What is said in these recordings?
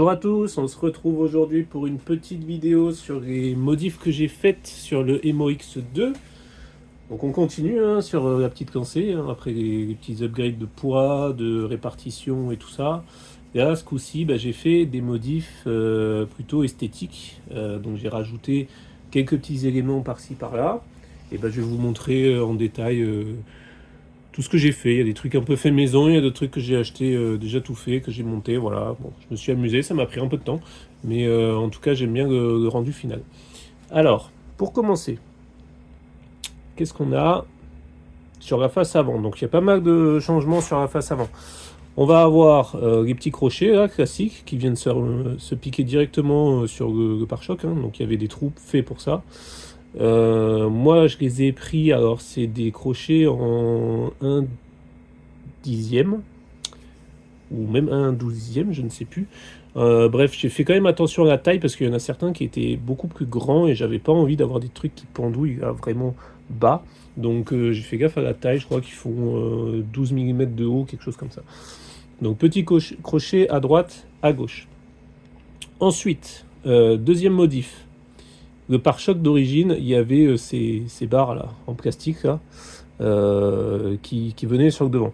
Bonjour à tous, on se retrouve aujourd'hui pour une petite vidéo sur les modifs que j'ai faites sur le MOX2. Donc on continue sur la petite lancée, après les petits upgrades de poids, de répartition et tout ça. Et là, ce coup-ci, j'ai fait des modifs plutôt esthétiques. Donc j'ai rajouté quelques petits éléments par-ci par-là. Et je vais vous montrer en détail tout ce que j'ai fait. Il y a des trucs un peu fait maison, il y a d'autres trucs que j'ai acheté déjà tout fait, que j'ai monté. Voilà, bon, je me suis amusé, ça m'a pris un peu de temps. Mais en tout cas, j'aime bien le rendu final. Alors, pour commencer, qu'est-ce qu'on a sur la face avant? Donc il y a pas mal de changements sur la face avant. On va avoir les petits crochets là, classiques qui viennent se piquer directement sur le pare-choc. Donc il y avait des trous faits pour ça. Moi je les ai pris, alors c'est des crochets en 1/10 ou même 1/12, je ne sais plus. Bref, j'ai fait quand même attention à la taille parce qu'il y en a certains qui étaient beaucoup plus grands et j'avais pas envie d'avoir des trucs qui pendouillent là, vraiment bas. Donc j'ai fait gaffe à la taille, je crois qu'ils font 12 mm de haut, quelque chose comme ça. Donc petit crochet à droite, à gauche. Ensuite, deuxième modif. Le pare-choc d'origine, il y avait ces barres là, en plastique là, qui venaient sur le devant.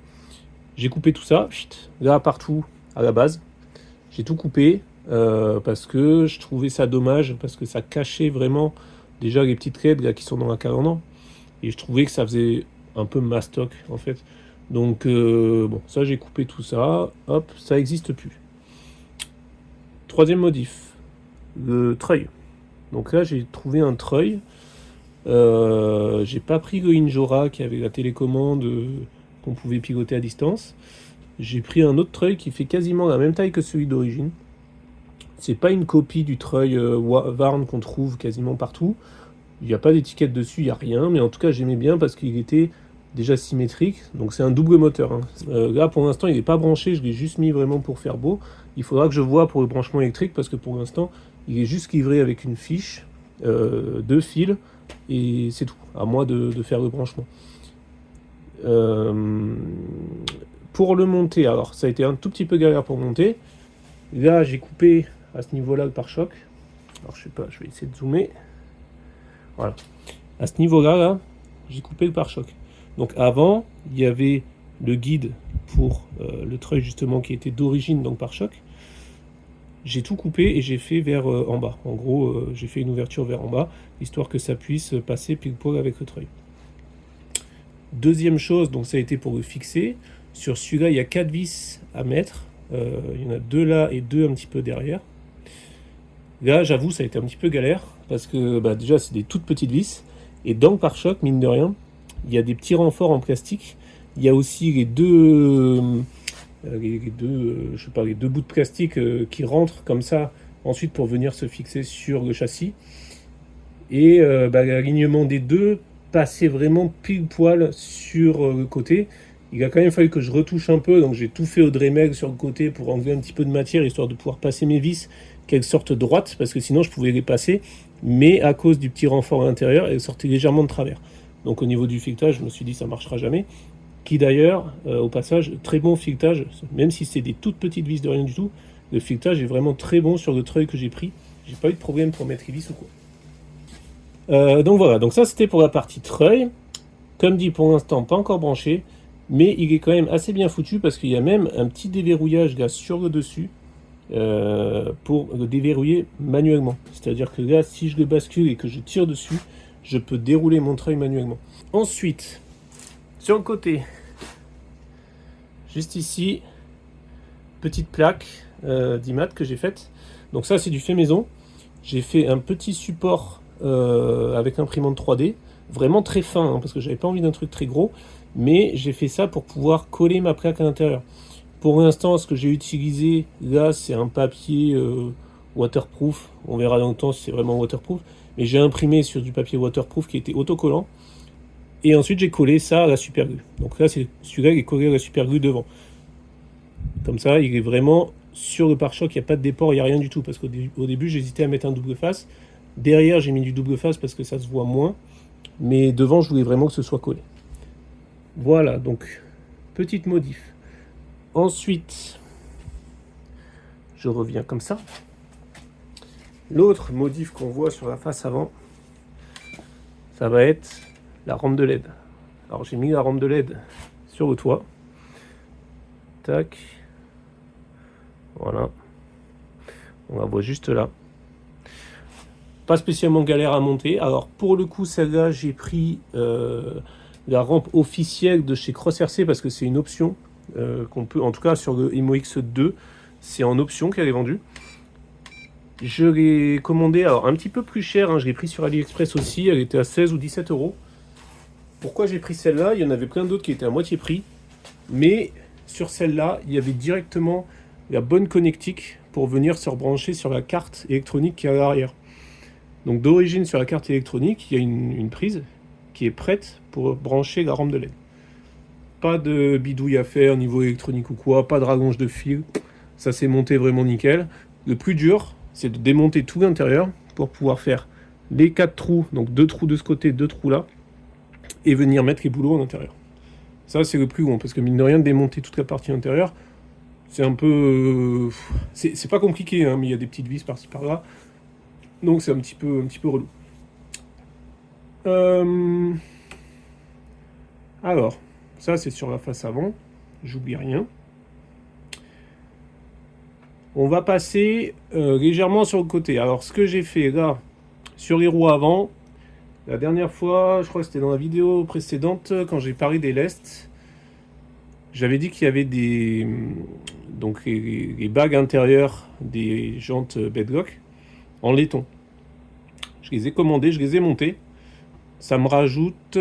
J'ai coupé tout ça, là partout à la base. J'ai tout coupé parce que je trouvais ça dommage, parce que ça cachait vraiment déjà les petites raies là, qui sont dans la calandre. Et je trouvais que ça faisait un peu mastoc en fait. Donc bon, ça j'ai coupé tout ça, hop, ça n'existe plus. Troisième modif, le treuil. Donc là j'ai trouvé un treuil. J'ai pas pris le Injora qui avait la télécommande qu'on pouvait piloter à distance. J'ai pris un autre treuil qui fait quasiment la même taille que celui d'origine. C'est pas une copie du treuil Warn qu'on trouve quasiment partout. Il n'y a pas d'étiquette dessus, il n'y a rien, mais en tout cas j'aimais bien parce qu'il était déjà symétrique, donc c'est un double moteur. Là pour l'instant il n'est pas branché, je l'ai juste mis vraiment pour faire beau. Il faudra que je voie pour le branchement électrique parce que pour l'instant il est juste livré avec une fiche, 2 fils, et c'est tout, à moi de faire le branchement. Pour le monter, alors ça a été un tout petit peu galère pour monter. Là j'ai coupé à ce niveau là le pare-choc. Alors je sais pas, je vais essayer de zoomer. Voilà. À ce niveau-là, là, j'ai coupé le pare-choc. Donc avant, il y avait le guide pour le treuil justement qui était d'origine dans le pare-choc. J'ai tout coupé et j'ai fait vers en bas. En gros, j'ai fait une ouverture vers en bas, histoire que ça puisse passer pile poil avec le treuil. Deuxième chose, donc ça a été pour le fixer. Sur celui-là, il y a 4 vis à mettre. Il y en a 2 là et 2 un petit peu derrière. Là, j'avoue, ça a été un petit peu galère, parce que déjà, c'est des toutes petites vis, et dans le pare-choc, mine de rien, il y a des petits renforts en plastique. Il y a aussi les deux bouts de plastique qui rentrent comme ça, ensuite pour venir se fixer sur le châssis. Et l'alignement des deux passait vraiment pile poil sur le côté. Il a quand même fallu que je retouche un peu, donc j'ai tout fait au Dremel sur le côté pour enlever un petit peu de matière, histoire de pouvoir passer mes vis qu'elles sortent droites, parce que sinon je pouvais les passer, mais à cause du petit renfort à l'intérieur, elles sortaient légèrement de travers. Donc au niveau du filetage, je me suis dit ça marchera jamais. Qui d'ailleurs, au passage, très bon filetage, même si c'est des toutes petites vis de rien du tout, le filetage est vraiment très bon sur le treuil que j'ai pris. J'ai pas eu de problème pour mettre les vis ou quoi. Donc voilà, donc ça c'était pour la partie treuil. Comme dit, pour l'instant pas encore branché, mais il est quand même assez bien foutu parce qu'il y a même un petit déverrouillage là sur le dessus pour le déverrouiller manuellement. C'est-à-dire que là, si je le bascule et que je tire dessus, je peux dérouler mon treuil manuellement. Ensuite, sur le côté, juste ici, petite plaque d'IMAT que j'ai faite. Donc ça, c'est du fait maison. J'ai fait un petit support avec imprimante 3D, vraiment très fin, parce que j'avais pas envie d'un truc très gros, mais j'ai fait ça pour pouvoir coller ma plaque à l'intérieur. Pour l'instant, ce que j'ai utilisé là, c'est un papier waterproof. On verra dans le temps si c'est vraiment waterproof. Mais j'ai imprimé sur du papier waterproof qui était autocollant. Et ensuite, j'ai collé ça à la superglue. Donc là, celui-là, il est collé à la superglue devant. Comme ça, il est vraiment sur le pare-choc. Il n'y a pas de déport, il n'y a rien du tout. Parce qu'au début, j'hésitais à mettre un double face. Derrière, j'ai mis du double face parce que ça se voit moins. Mais devant, je voulais vraiment que ce soit collé. Voilà, donc, petite modif. Ensuite, Je reviens comme ça. L'autre modif qu'on voit sur la face avant, ça va être la rampe de LED. Alors j'ai mis la rampe de LED sur le toit. Tac. Voilà. On la voit juste là. Pas spécialement galère à monter. Alors pour le coup, celle-là, j'ai pris la rampe officielle de chez CrossRC parce que c'est une option qu'on peut, en tout cas sur le MOX2, c'est en option qu'elle est vendue. Je l'ai commandé alors un petit peu plus cher, hein, je l'ai pris sur AliExpress aussi, elle était à 16 ou 17 euros. Pourquoi j'ai pris celle-là? Il y en avait plein d'autres qui étaient à moitié prix, mais sur celle-là, il y avait directement la bonne connectique pour venir se rebrancher sur la carte électronique qui est à l'arrière. Donc d'origine sur la carte électronique, il y a une prise qui est prête pour brancher la rampe de LED. Pas de bidouille à faire niveau électronique ou quoi, pas de rallonge de fil, ça s'est monté vraiment nickel. Le plus dur, c'est de démonter tout l'intérieur pour pouvoir faire les 4 trous, donc 2 trous de ce côté, 2 trous là, et venir mettre les boulots à l'intérieur. Ça, c'est le plus long, parce que mine de rien, démonter toute la partie intérieure, c'est un peu... c'est pas compliqué, hein, mais il y a des petites vis par-ci par-là, donc c'est un petit peu relou. Alors, ça c'est sur la face avant, j'oublie rien. On va passer légèrement sur le côté. Alors ce que j'ai fait là, sur les roues avant, la dernière fois, je crois que c'était dans la vidéo précédente, quand j'ai parlé des lestes, j'avais dit qu'il y avait des... donc les bagues intérieures des jantes Bedrock en laiton. Je les ai commandées, je les ai montées. Ça me rajoute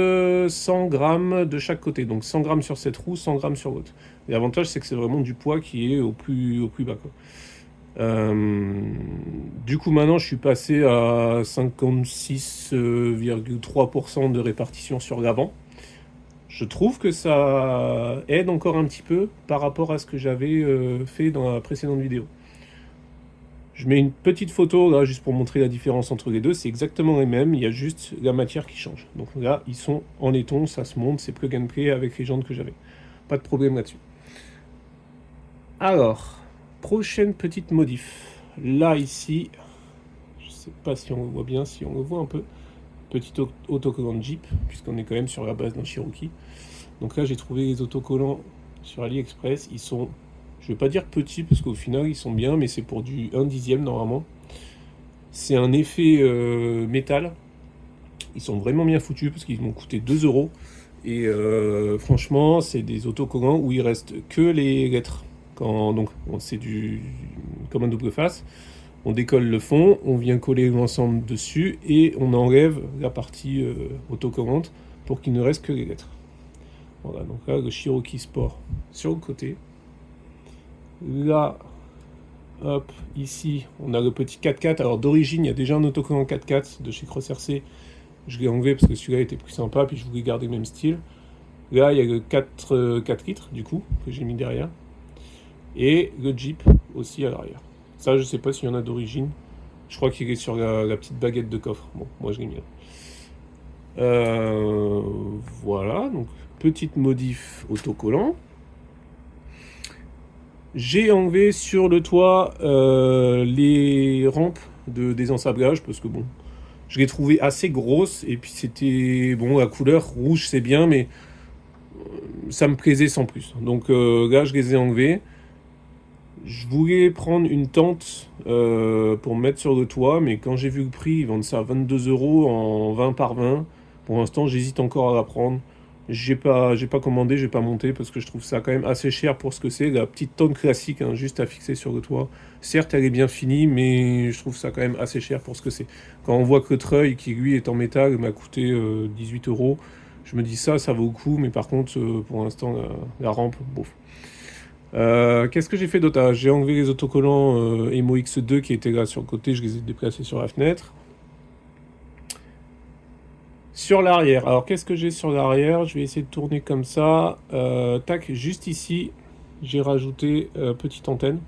100 grammes de chaque côté. Donc 100 grammes sur cette roue, 100 grammes sur l'autre. Et l'avantage, c'est que c'est vraiment du poids qui est au plus bas, quoi. Du coup, maintenant, je suis passé à 56,3% de répartition sur l'avant. Je trouve que ça aide encore un petit peu par rapport à ce que j'avais fait dans la précédente vidéo. Je mets une petite photo là juste pour montrer la différence entre les deux. C'est exactement les mêmes, il y a juste la matière qui change. Donc là, ils sont en laiton, ça se monte, c'est plug and play avec les jantes que j'avais. Pas de problème là-dessus. Alors, prochaine petite modif. Là, ici, je sais pas si on le voit bien, si on le voit un peu. Petit autocollant de Jeep, puisqu'on est quand même sur la base d'un Cherokee. Donc là, j'ai trouvé les autocollants sur AliExpress. Ils sont, je vais pas dire petits, parce qu'au final, ils sont bien, mais c'est pour du 1/10 normalement. C'est un effet métal. Ils sont vraiment bien foutus, parce qu'ils m'ont coûté 2 euros. Et franchement, c'est des autocollants où il reste que les lettres. Donc, c'est comme un double face. On décolle le fond, on vient coller l'ensemble dessus et on enlève la partie autocollante pour qu'il ne reste que les lettres. Voilà, donc là, le Cherokee Sport sur le côté. Là, hop, ici, on a le petit 4x4. Alors d'origine, il y a déjà un autocollant 4x4 de chez CrossRC. Je l'ai enlevé parce que celui-là était plus sympa, puis je voulais garder le même style. Là, il y a le 4 litres, du coup, que j'ai mis derrière. Et le Jeep aussi à l'arrière. Ça, je sais pas s'il y en a d'origine. Je crois qu'il est sur la petite baguette de coffre. Bon, moi je l'ai mis là. Voilà, donc petite modif autocollant. J'ai enlevé sur le toit les rampes de désensablage parce que bon, je l'ai trouvé assez grosse et puis c'était bon, la couleur rouge c'est bien, mais ça me plaisait sans plus. Donc là, je les ai enlevés. Je voulais prendre une tente pour mettre sur le toit, mais quand j'ai vu le prix, ils vendent ça à 22 euros en 20 par 20. Pour l'instant, j'hésite encore à la prendre. J'ai pas commandé, j'ai pas monté parce que je trouve ça quand même assez cher pour ce que c'est. La petite tente classique, hein, juste à fixer sur le toit. Certes, elle est bien finie, mais je trouve ça quand même assez cher pour ce que c'est. Quand on voit que le treuil, qui lui est en métal, m'a coûté 18 euros, je me dis ça vaut le coup, mais par contre, pour l'instant, la rampe, bof. Qu'est-ce que j'ai fait d'autre? J'ai enlevé les autocollants MOX2 qui étaient là sur le côté, je les ai déplacés sur la fenêtre. Sur l'arrière, alors qu'est-ce que j'ai sur l'arrière? Je vais essayer de tourner comme ça. Tac, juste ici, j'ai rajouté petite antenne.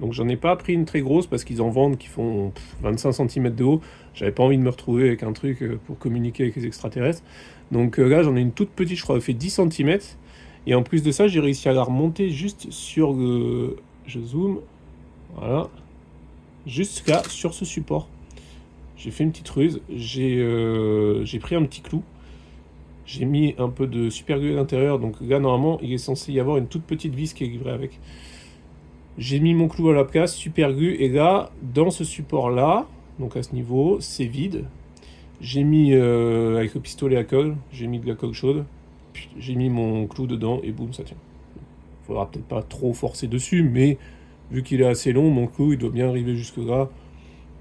Donc j'en ai pas pris une très grosse parce qu'ils en vendent qui font 25 cm de haut. J'avais pas envie de me retrouver avec un truc pour communiquer avec les extraterrestres. Donc là, j'en ai une toute petite, je crois, elle fait 10 cm. Et en plus de ça, j'ai réussi à la remonter juste sur le... Je zoome. Voilà. Jusqu'à sur ce support. J'ai fait une petite ruse. J'ai pris un petit clou. J'ai mis un peu de super glue à l'intérieur. Donc là, normalement, il est censé y avoir une toute petite vis qui est livrée avec. J'ai mis mon clou à la place, super glue. Et là, dans ce support-là, donc à ce niveau, c'est vide. J'ai mis, avec le pistolet à colle, j'ai mis de la colle chaude. Puis j'ai mis mon clou dedans et boum, ça tient. Faudra peut-être pas trop forcer dessus, mais vu qu'il est assez long, mon clou, il doit bien arriver jusque là.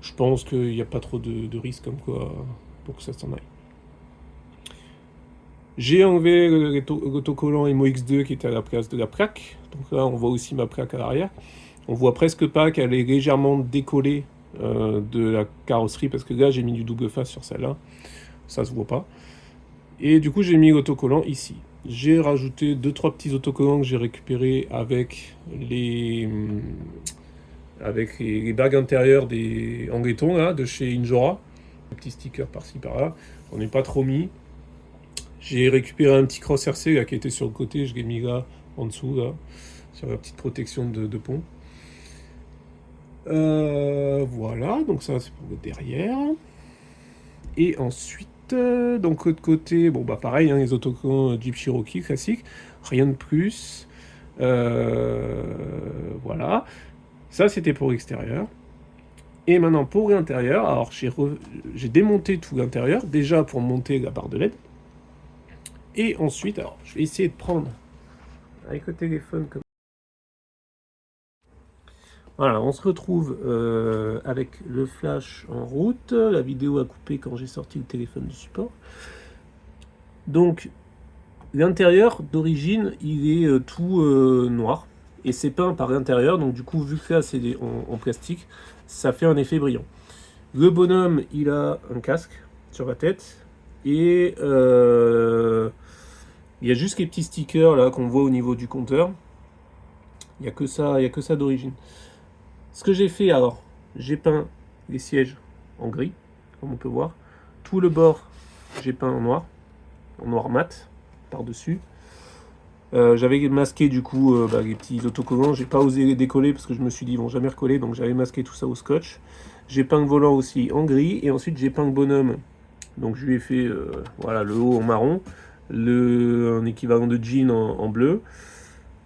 Je pense qu'il n'y a pas trop de risque comme quoi pour que ça s'en aille. J'ai enlevé l'autocollant Emo X2 qui était à la place de la plaque. Donc là, on voit aussi ma plaque à l'arrière. On voit presque pas qu'elle est légèrement décollée de la carrosserie parce que là, j'ai mis du double face sur celle-là. Ça se voit pas. Et du coup, j'ai mis l'autocollant ici. J'ai rajouté 2-3 petits autocollants que j'ai récupérés avec les bagues intérieures des Angleton là, de chez Injora. Un petit sticker par-ci par-là. On n'est pas trop mis. J'ai récupéré un petit cross RC là, qui était sur le côté. Je l'ai mis là, en dessous, là, sur la petite protection de pont. Voilà, donc ça c'est pour le derrière. Et ensuite, donc l'autre côté, bon bah pareil, hein, les autocollants Jeep Cherokee classiques, rien de plus. Voilà. Ça, c'était pour l'extérieur. Et maintenant, pour l'intérieur, alors j'ai démonté tout l'intérieur, déjà pour monter la barre de LED. Et ensuite, alors, je vais essayer de prendre avec le téléphone comme... Voilà, on se retrouve avec le flash en route. La vidéo a coupé quand j'ai sorti le téléphone du support. Donc, l'intérieur, d'origine, il est tout noir. Et c'est peint par l'intérieur, donc du coup, vu que là, c'est en plastique, ça fait un effet brillant. Le bonhomme, il a un casque sur la tête. Et il y a juste les petits stickers là qu'on voit au niveau du compteur. Il n'y a que ça d'origine. Ce que j'ai fait alors, j'ai peint les sièges en gris, comme on peut voir. Tout le bord, j'ai peint en noir mat, par-dessus. J'avais masqué du coup les petits autocollants. J'ai pas osé les décoller parce que je me suis dit ils vont jamais recoller, donc j'avais masqué tout ça au scotch. J'ai peint le volant aussi en gris et ensuite j'ai peint le bonhomme. Donc je lui ai fait voilà, le haut en marron, un équivalent de jean en bleu.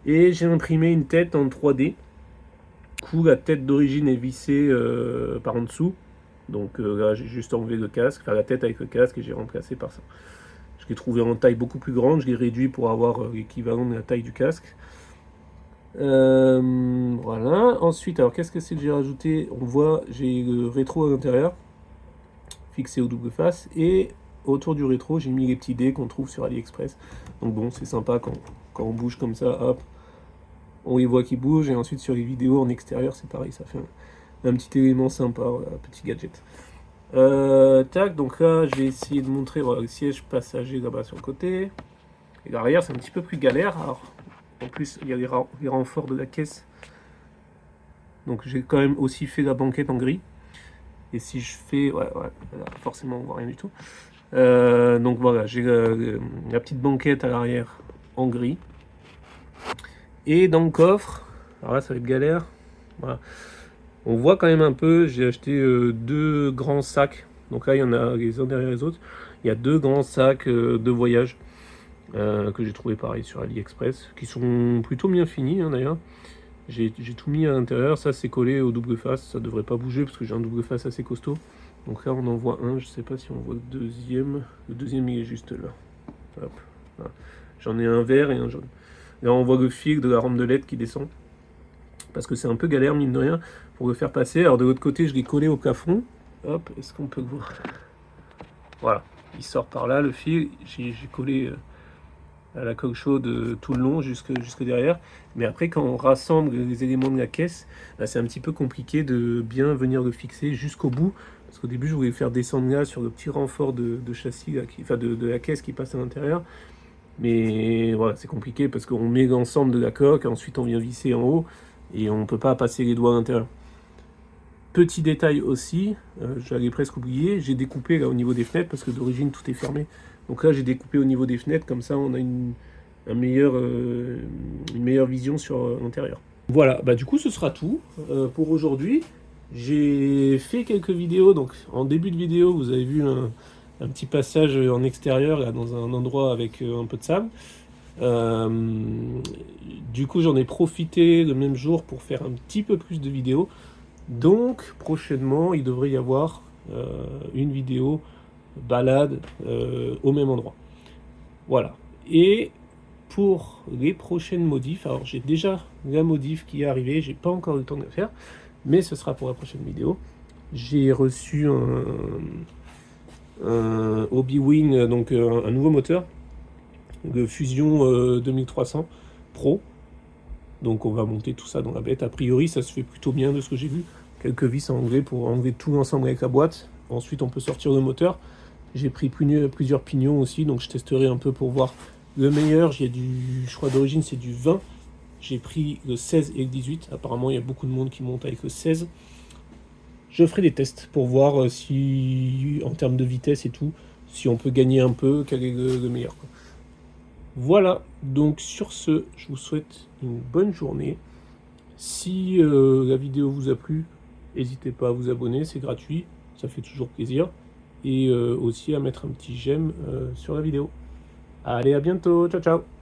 Et j'ai imprimé une tête en 3D. Du coup, la tête d'origine est vissée par en dessous. Donc là, j'ai juste enlevé le casque, enfin la tête avec le casque, et j'ai remplacé par ça. Je l'ai trouvé en taille beaucoup plus grande, je l'ai réduit pour avoir l'équivalent de la taille du casque. Voilà. Ensuite, alors qu'est-ce que c'est que j'ai rajouté? On voit, j'ai le rétro à l'intérieur, fixé au double face, et autour du rétro, j'ai mis les petits dés qu'on trouve sur AliExpress. Donc bon, c'est sympa quand on bouge comme ça, hop, on y voit qui bouge, et ensuite sur les vidéos en extérieur, c'est pareil, ça fait un petit élément sympa, voilà, un petit gadget. Tac, donc là, j'ai essayé de montrer voilà, le siège passager là-bas sur le côté. Et l'arrière, c'est un petit peu plus galère. Alors, en plus, il y a les renforts de la caisse. Donc, j'ai quand même aussi fait la banquette en gris. Et si je fais... Ouais, là, forcément, on voit rien du tout. Donc voilà, j'ai la petite banquette à l'arrière en gris. Et dans le coffre, alors là, ça va être galère. Voilà. On voit quand même un peu, j'ai acheté 2 grands sacs. Donc là, il y en a les uns derrière les autres. Il y a 2 grands sacs de voyage que j'ai trouvé pareil sur AliExpress, qui sont plutôt bien finis hein, d'ailleurs. J'ai tout mis à l'intérieur, ça c'est collé au double face, ça devrait pas bouger parce que j'ai un double face assez costaud. Donc là on en voit un, je sais pas si on voit le deuxième. Le deuxième il est juste là. Hop, voilà. J'en ai un vert et un jaune. Là on voit le fil de la rampe de LED qui descend. Parce que c'est un peu galère mine de rien pour le faire passer. Alors de l'autre côté je l'ai collé au plafond. Hop, est-ce qu'on peut le voir? Voilà, il sort par là le fil, j'ai collé à la coque chaude tout le long jusque derrière. Mais après quand on rassemble les éléments de la caisse, là, c'est un petit peu compliqué de bien venir le fixer jusqu'au bout. Parce qu'au début je voulais faire descendre là sur le petit renfort de châssis, là, enfin de la caisse qui passe à l'intérieur. Mais voilà, c'est compliqué parce qu'on met l'ensemble de la coque, ensuite on vient visser en haut et on ne peut pas passer les doigts à l'intérieur. Petit détail aussi, j'allais presque oublier, j'ai découpé là au niveau des fenêtres parce que d'origine tout est fermé. Donc là j'ai découpé au niveau des fenêtres, comme ça on a une meilleure vision sur l'intérieur. Voilà, bah du coup ce sera tout pour aujourd'hui. J'ai fait quelques vidéos, donc en début de vidéo vous avez vu un petit passage en extérieur là, dans un endroit avec un peu de sable. Euh, du coup j'en ai profité le même jour pour faire un petit peu plus de vidéos. Donc prochainement il devrait y avoir une vidéo balade au même endroit. Voilà. Et pour les prochaines modifs, alors j'ai déjà la modif qui est arrivée, j'ai pas encore eu le temps de la faire, mais ce sera pour la prochaine vidéo. J'ai reçu un Hobby-Wing, donc un nouveau moteur de Fusion 2300 Pro. Donc on va monter tout ça dans la bête. A priori ça se fait plutôt bien de ce que j'ai vu. Quelques vis à enlever pour enlever tout l'ensemble avec la boîte. Ensuite on peut sortir le moteur. J'ai pris plusieurs pignons aussi, donc je testerai un peu pour voir le meilleur. J'ai je crois d'origine c'est du 20. J'ai pris le 16 et le 18. Apparemment il y a beaucoup de monde qui monte avec le 16. Je ferai des tests pour voir si, en termes de vitesse et tout, si on peut gagner un peu, quel est le meilleur, quoi. Voilà, donc sur ce, je vous souhaite une bonne journée. Si la vidéo vous a plu, n'hésitez pas à vous abonner, c'est gratuit, ça fait toujours plaisir. Et aussi à mettre un petit j'aime sur la vidéo. Allez, à bientôt, ciao ciao!